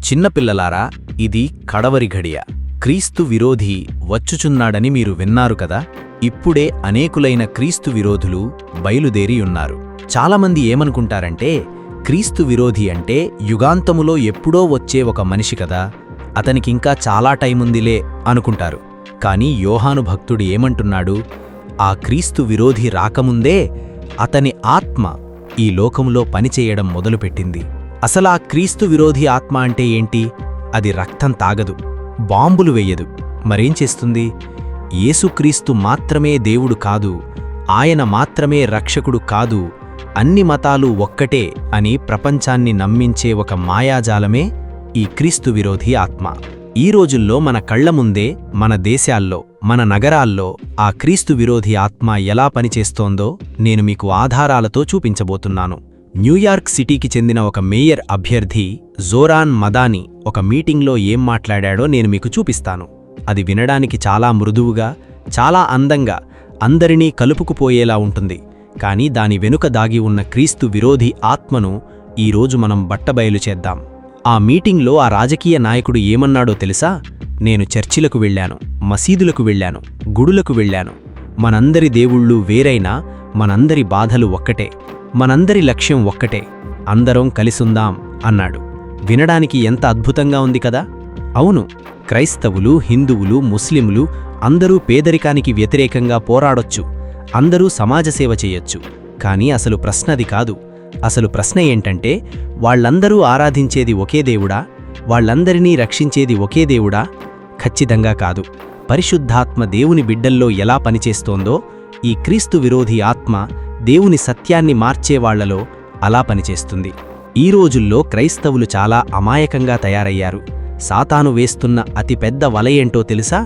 చిన్నపిల్లలారా, ఇది కడవరి ఘడియ. క్రీస్తు విరోధి వచ్చుచున్నాడని మీరు విన్నారు కదా. ఇప్పుడే అనేకులైన క్రీస్తు విరోధులు బయలుదేరియున్నారు. చాలామంది ఏమనుకుంటారంటే, క్రీస్తు విరోధి అంటే యుగాంతములో ఎప్పుడో వచ్చే ఒక మనిషి కదా, అతనికింకా చాలా టైముందిలే అనుకుంటారు. కాని యోహాను భక్తుడు ఏమంటున్నాడు? ఆ క్రీస్తు విరోధి రాకముందే అతని ఆత్మ ఈ లోకంలో పనిచేయడం మొదలుపెట్టింది. అసలా క్రీస్తు విరోధి ఆత్మ అంటే ఏంటి? అది రక్తం తాగదు, బాంబులు వెయ్యదు. మరేం చేస్తుంది? యేసుక్రీస్తు మాత్రమే దేవుడు కాదు, ఆయన మాత్రమే రక్షకుడు కాదు, అన్ని మతాలు ఒక్కటే అని ప్రపంచాన్ని నమ్మించే ఒక మాయాజాలమే ఈ క్రీస్తు విరోధి ఆత్మ. ఈ రోజుల్లో మన కళ్ల ముందే, మన దేశాల్లో, మన నగరాల్లో ఆ క్రీస్తు విరోధి ఆత్మ ఎలా పనిచేస్తోందో నేను మీకు ఆధారాలతో చూపించబోతున్నాను. న్యూయార్క్ సిటీకి చెందిన ఒక మేయర్ అభ్యర్థి జోరాన్ మదాని ఒక మీటింగ్లో ఏం మాట్లాడాడో నేను మీకు చూపిస్తాను. అది వినడానికి చాలా మృదువుగా, చాలా అందంగా, అందరినీ కలుపుకుపోయేలా ఉంటుంది. కానీ దాని వెనుక దాగి ఉన్న క్రీస్తు విరోధి ఆత్మను ఈరోజు మనం బట్టబయలు చేద్దాం. ఆ మీటింగ్లో ఆ రాజకీయ నాయకుడు ఏమన్నాడో తెలుసా? నేను చర్చిలకు వెళ్ళాను, మసీదులకు వెళ్ళాను, గుడులకు వెళ్ళాను. మనందరి దేవుళ్ళు వేరైనా మనందరి బాధలు ఒక్కటే, మనందరి లక్ష్యం ఒక్కటే, అందరం కలిసుందాం అన్నాడు. వినడానికి ఎంత అద్భుతంగా ఉంది కదా. అవును, క్రైస్తవులు, హిందువులు, ముస్లింలు అందరూ పేదరికానికి వ్యతిరేకంగా పోరాడొచ్చు, అందరూ సమాజసేవ చేయొచ్చు. కానీ అసలు ప్రశ్నది కాదు. అసలు ప్రశ్న ఏంటంటే, వాళ్ళందరూ ఆరాధించేది ఒకే దేవుడా? వాళ్ళందరినీ రక్షించేది ఒకే దేవుడా? ఖచ్చితంగా కాదు. పరిశుద్ధాత్మ దేవుని బిడ్డల్లో ఎలా పనిచేస్తోందో, ఈ క్రీస్తు విరోధి ఆత్మ దేవుని సత్యాన్ని మార్చేవాళ్లలో అలా పనిచేస్తుంది. ఈ రోజుల్లో క్రైస్తవులు చాలా అమాయకంగా తయారయ్యారు. సాతాను వేస్తున్న అతిపెద్ద వలయేంటో తెలుసా?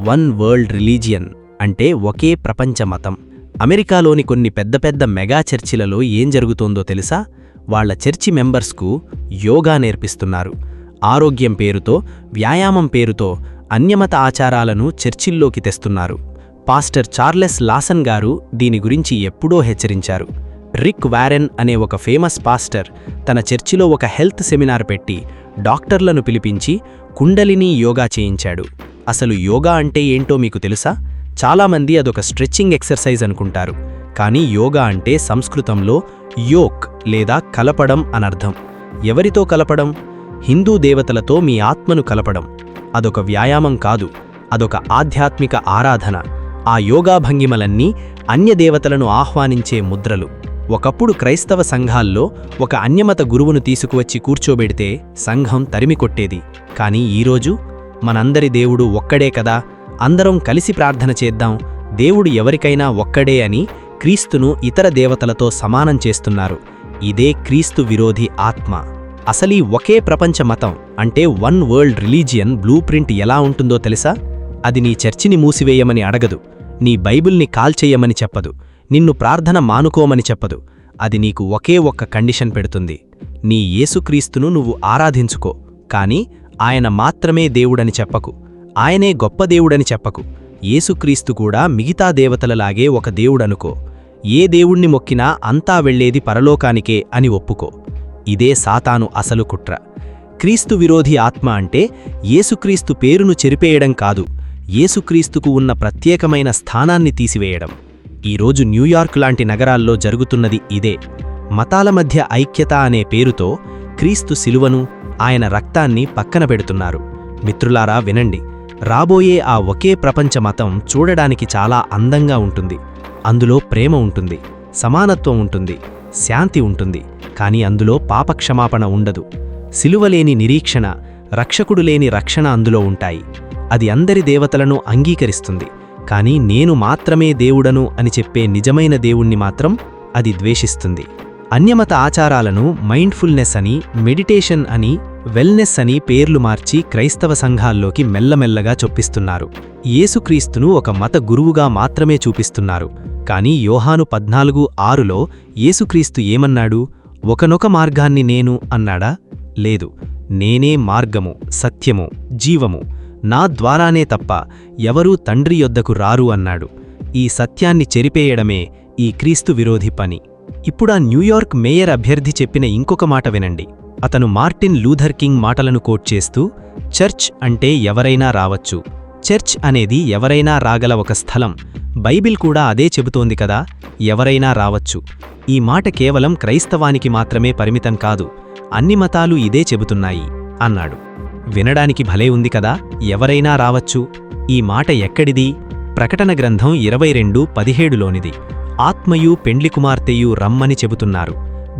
వన్ వరల్డ్ రిలీజియన్, అంటే ఒకే ప్రపంచ మతం. అమెరికాలోని కొన్ని పెద్ద పెద్ద మెగా చర్చిలలో ఏం జరుగుతోందో తెలుసా? వాళ్ల చర్చి మెంబర్స్కు యోగా నేర్పిస్తున్నారు. ఆరోగ్యం పేరుతో, వ్యాయామం పేరుతో అన్యమత ఆచారాలను చర్చిల్లోకి తెస్తున్నారు. పాస్టర్ చార్లెస్ లాసన్ గారు దీని గురించి ఎప్పుడో హెచ్చరించారు. రిక్ వారెన్ అనే ఒక ఫేమస్ పాస్టర్ తన చర్చిలో ఒక హెల్త్ సెమినార్ పెట్టి డాక్టర్లను పిలిపించి కుండలినీ యోగా చేయించాడు. అసలు యోగా అంటే ఏంటో మీకు తెలుసా? చాలామంది అదొక స్ట్రెచ్చింగ్ ఎక్సర్సైజ్ అనుకుంటారు. కానీ యోగా అంటే సంస్కృతంలో యోక్ లేదా కలపడం అనర్థం. ఎవరితో కలపడం? హిందూ దేవతలతో మీ ఆత్మను కలపడం. అదొక వ్యాయామం కాదు, అదొక ఆధ్యాత్మిక ఆరాధన. ఆ యోగా భంగిమలన్నీ అన్యదేవతలను ఆహ్వానించే ముద్రలు. ఒకప్పుడు క్రైస్తవ సంఘాల్లో ఒక అన్యమత గురువును తీసుకువచ్చి కూర్చోబెడితే సంఘం తరిమికొట్టేది. కానీ ఈరోజు మనందరి దేవుడు ఒక్కడే కదా, అందరం కలిసి ప్రార్థన చేద్దాం, దేవుడు ఎవరికైనా ఒక్కడే అని క్రీస్తును ఇతర దేవతలతో సమానం చేస్తున్నారు. ఇదే క్రీస్తు విరోధి ఆత్మ. అసలీ ఒకే ప్రపంచ మతం అంటే one world religion blue print ఎలా ఉంటుందో తెలుసా? అది నీ చర్చిని మూసివేయమని అడగదు, నీ బైబిల్ని కాల్చేయమని చెప్పదు, నిన్ను ప్రార్థన మానుకోమని చెప్పదు. అది నీకు ఒకే ఒక్క కండిషన్ పెడుతుంది: నీ యేసుక్రీస్తును నువ్వు ఆరాధించుకో, కానీ ఆయన మాత్రమే దేవుడని చెప్పకు, ఆయనే గొప్ప దేవుడని చెప్పకు. యేసుక్రీస్తు కూడా మిగతా దేవతలలాగే ఒక దేవుడనుకో. ఏ దేవుణ్ణి మొక్కినా అంతా వెళ్లేది పరలోకానికే అని ఒప్పుకో. ఇదే సాతాను అసలు కుట్ర. క్రీస్తు విరోధి ఆత్మ అంటే యేసుక్రీస్తు పేరును చెరిపేయడం కాదు, యేసుక్రీస్తుకు ఉన్న ప్రత్యేకమైన స్థానాన్ని తీసివేయడం. ఈరోజు న్యూయార్క్ లాంటి నగరాల్లో జరుగుతున్నది ఇదే. మతాల మధ్య ఐక్యత అనే పేరుతో క్రీస్తు శిలువను, ఆయన రక్తాన్ని పక్కన పెడుతున్నారు. మిత్రులారా వినండి, రాబోయే ఆ ఒకే ప్రపంచ మతం చూడడానికి చాలా అందంగా ఉంటుంది. అందులో ప్రేమ ఉంటుంది, సమానత్వం ఉంటుంది, శాంతి ఉంటుంది. కానీ అందులో పాపక్షమాపణ ఉండదు. సిలువలేని నిరీక్షణ, రక్షకుడు లేని రక్షణ అందులో ఉంటాయి. అది అందరి దేవతలను అంగీకరిస్తుంది, కానీ నేను మాత్రమే దేవుడను అని చెప్పే నిజమైన దేవుణ్ణి మాత్రం అది ద్వేషిస్తుంది. అన్యమత ఆచారాలను మైండ్ఫుల్నెస్ అని, మెడిటేషన్ అని, వెల్నెస్ అని పేర్లు మార్చి క్రైస్తవ సంఘాల్లోకి మెల్లమెల్లగా చొప్పిస్తున్నారు. యేసుక్రీస్తును ఒక మత గురువుగా మాత్రమే చూపిస్తున్నారు. కానీ యోహాను 14:6లో యేసుక్రీస్తు ఏమన్నాడు? ఒకనొక మార్గాన్ని నేను అన్నాడా? లేదు, నేనే మార్గము, సత్యము, జీవము, నా ద్వారానే తప్ప ఎవరూ తండ్రి యొద్దకు రారు అన్నాడు. ఈ సత్యాన్ని చెరిపేయడమే ఈ క్రీస్తు విరోధి పని. ఇప్పుడా న్యూయార్క్ మేయర్ అభ్యర్థి చెప్పిన ఇంకొక మాట వినండి. అతను మార్టిన్ లూథర్ కింగ్ మాటలను కోట్ చేస్తూ, చర్చ్ అంటే ఎవరైనా రావచ్చు, చర్చ్ అనేది ఎవరైనా రాగల ఒక స్థలం, బైబిల్ కూడా అదే చెబుతోంది కదా, ఎవరైనా రావచ్చు. ఈ మాట కేవలం క్రైస్తవానికి మాత్రమే పరిమితం కాదు, అన్ని మతాలు ఇదే చెబుతున్నాయి అన్నాడు. వినడానికి భలే ఉంది కదా, ఎవరైనా రావచ్చు. ఈ మాట ఎక్కడిది? ప్రకటన గ్రంథం 22:17లోనిది. ఆత్మయు పెండ్లి కుమార్తెయు రమ్మని చెబుతున్నారు.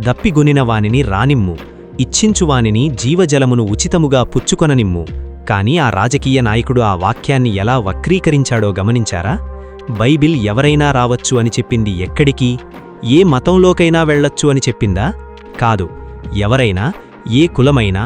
దప్పిగొనిన వానిని రానిమ్ము, ఇచ్చించువానిని జీవజలమును ఉచితముగా పుచ్చుకొననిమ్ము. కాని ఆ రాజకీయ నాయకుడు ఆ వాక్యాన్ని ఎలా వక్రీకరించాడో గమనించారా? బైబిల్ ఎవరైనా రావచ్చు అని చెప్పింది ఎక్కడికి? ఏ మతంలోకైనా వెళ్లొచ్చు అని చెప్పిందా? కాదు. ఎవరైనా, ఏ కులమైనా,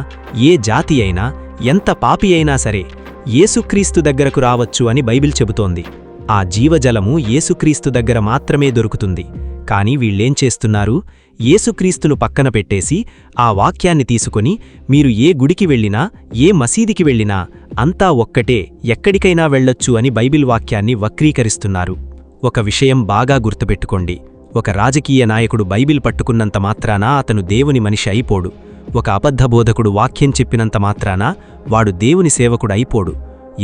ఏ జాతి అయినా, ఎంత పాపి అయినా సరే యేసుక్రీస్తు దగ్గరకు రావచ్చు అని బైబిల్ చెబుతోంది. ఆ జీవజలము యేసుక్రీస్తు దగ్గర మాత్రమే దొరుకుతుంది. కాని వీళ్ళేం చేస్తున్నారు? యేసుక్రీస్తును పక్కన పెట్టేసి ఆ వాక్యాన్ని తీసుకొని మీరు ఏ గుడికి వెళ్ళినా, ఏ మసీదికి వెళ్ళినా అంతా ఒక్కటే, ఎక్కడికైనా వెళ్లొచ్చు అని బైబిల్ వాక్యాన్ని వక్రీకరిస్తున్నారు. ఒక విషయం బాగా గుర్తుపెట్టుకోండి. ఒక రాజకీయ నాయకుడు బైబిల్ పట్టుకున్నంత మాత్రాన అతను దేవుని మనిషి అయిపోడు. ఒక అబద్ధ బోధకుడు వాక్యం చెప్పినంత మాత్రాన వాడు దేవుని సేవకుడు అయిపోడు.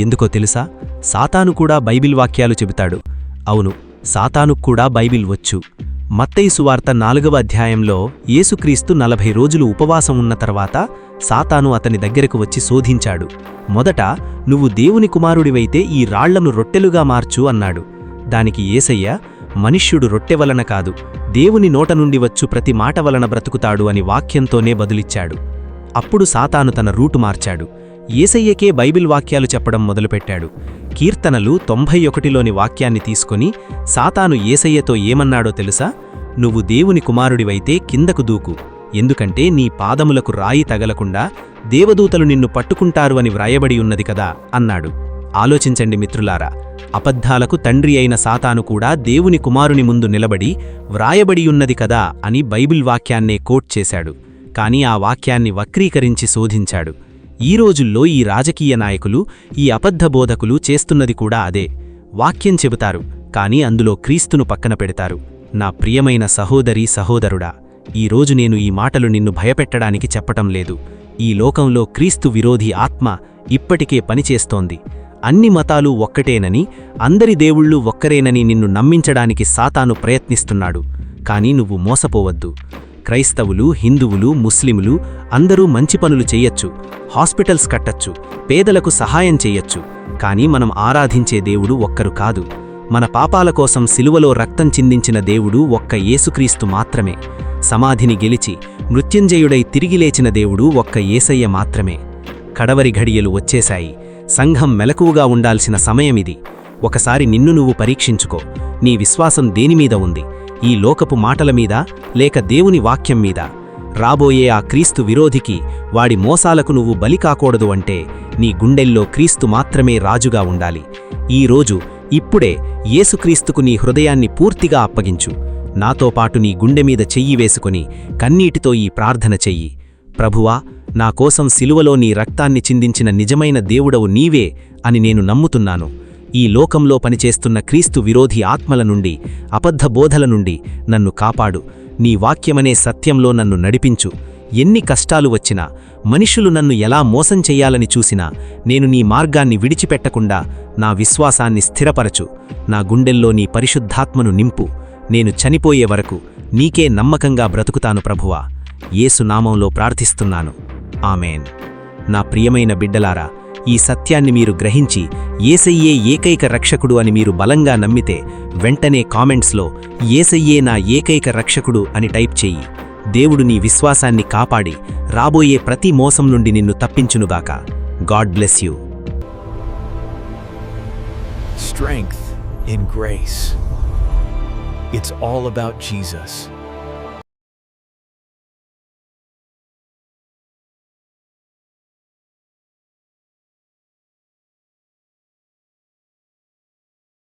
ఎందుకో తెలుసా? సాతాను కూడా బైబిల్ వాక్యాలు చెబుతాడు. అవును, సాతానుక్కూడా బైబిల్ వచ్చు. మత్తయి సువార్త 4వ అధ్యాయంలో యేసుక్రీస్తు 40 రోజులు ఉపవాసం ఉన్న తర్వాత సాతాను అతని దగ్గరకు వచ్చి శోధించాడు. మొదట, నువ్వు దేవుని కుమారుడివైతే ఈ రాళ్లను రొట్టెలుగా మార్చు అన్నాడు. దానికి యేసయ్య, మనుష్యుడు రొట్టె వలన కాదు, దేవుని నోట నుండి వచ్చు ప్రతి మాట వలన బ్రతుకుతాడు అని వాక్యంతోనే బదులిచ్చాడు. అప్పుడు సాతాను తన రూటు మార్చాడు. యేసయ్యకే బైబిల్ వాక్యాలు చెప్పడం మొదలుపెట్టాడు. కీర్తనలు 91లోని వాక్యాన్ని తీసుకొని సాతాను యేసయ్యతో ఏమన్నాడో తెలుసా? నువ్వు దేవుని కుమారుడివైతే కిందకు దూకు, ఎందుకంటే నీ పాదములకు రాయి తగలకుండా దేవదూతలు నిన్ను పట్టుకుంటారు అని వ్రాయబడి ఉన్నది కదా అన్నాడు. ఆలోచించండి మిత్రులారా, అబద్ధాలకు తండ్రి అయిన సాతాను కూడా దేవుని కుమారుని ముందు నిలబడి వ్రాయబడియున్నది కదా అని బైబిల్ వాక్యాన్నే కోట్ చేశాడు. కాని ఆ వాక్యాన్ని వక్రీకరించి శోధించాడు. ఈ రోజుల్లో ఈ రాజకీయ నాయకులు, ఈ అబద్ధ బోధకులు చేస్తున్నది కూడా అదే. వాక్యం చెబుతారు, కాని అందులో క్రీస్తును పక్కన పెడతారు. నా ప్రియమైన సహోదరీ సహోదరుడా, ఈరోజు నేను ఈ మాటలు నిన్ను భయపెట్టడానికి చెప్పటం లేదు. ఈ లోకంలో క్రీస్తు విరోధి ఆత్మ ఇప్పటికే పనిచేస్తోంది. అన్ని మతాలు ఒక్కటేనని, అందరి దేవుళ్ళు ఒక్కరేనని నిన్ను నమ్మించడానికి సాతాను ప్రయత్నిస్తున్నాడు. కాని నువ్వు మోసపోవద్దు. క్రైస్తవులు, హిందువులు, ముస్లిములు అందరూ మంచి పనులు చెయ్యొచ్చు, హాస్పిటల్స్ కట్టచ్చు, పేదలకు సహాయం చెయ్యొచ్చు. కాని మనం ఆరాధించే దేవుడు ఒక్కరు కాదు. మన పాపాల కోసం సిలువలో రక్తం చిందించిన దేవుడు ఒక్క యేసుక్రీస్తు మాత్రమే. సమాధిని గెలిచి మృత్యుంజయుడై తిరిగి లేచిన దేవుడు ఒక్క యేసయ్య మాత్రమే. కడవరి ఘడియలు వచ్చేశాయి. సంఘం మెలకువగా ఉండాల్సిన సమయమిది. ఒకసారి నిన్ను నువ్వు పరీక్షించుకో. నీ విశ్వాసం దేనిమీద ఉంది? ఈ లోకపు మాటల మీద, లేక దేవుని వాక్యం మీద? రాబోయే ఆ క్రీస్తు విరోధికి, వాడి మోసాలకు నువ్వు బలి కాకూడదు అంటే నీ గుండెల్లో క్రీస్తు మాత్రమే రాజుగా ఉండాలి. ఈరోజు, ఇప్పుడే యేసుక్రీస్తుకు నీ హృదయాన్ని పూర్తిగా అప్పగించు. నాతో పాటు నీ గుండె మీద చెయ్యి వేసుకొని కన్నీటితో ఈ ప్రార్థన చెయ్యి. ప్రభువా, నా కోసం సిలువలో నీ రక్తాన్ని చిందించిన నిజమైన దేవుడవు నీవే అని నేను నమ్ముతున్నాను. ఈ లోకంలో పనిచేస్తున్న క్రీస్తు విరోధి ఆత్మల నుండి, అబద్ధ బోధల నుండి నన్ను కాపాడు. నీ వాక్యమనే సత్యంలో నన్ను నడిపించు. ఎన్ని కష్టాలు వచ్చినా, మనుషులు నన్ను ఎలా మోసం చెయ్యాలని చూసినా నేను నీ మార్గాన్ని విడిచిపెట్టకుండా నా విశ్వాసాన్ని స్థిరపరచు. నా గుండెల్లో నీ పరిశుద్ధాత్మను నింపు. నేను చనిపోయే వరకు నీకే నమ్మకంగా బ్రతుకుతాను ప్రభువా. యేసు నామంలో ప్రార్థిస్తున్నాను. ఆమేన్. నా ప్రియమైన బిడ్డలారా, ఈ సత్యాన్ని మీరు గ్రహించి యేసయ్యే ఏకైక రక్షకుడు అని మీరు బలంగా నమ్మితే వెంటనే కామెంట్స్లో యేసయ్యే నా ఏకైక రక్షకుడు అని టైప్ చెయ్యి. దేవుడు నీ విశ్వాసాన్ని కాపాడి రాబోయే ప్రతి మోసం నుండి నిన్ను తప్పించునుగాక. God bless you. Strength in grace. It's all about Jesus.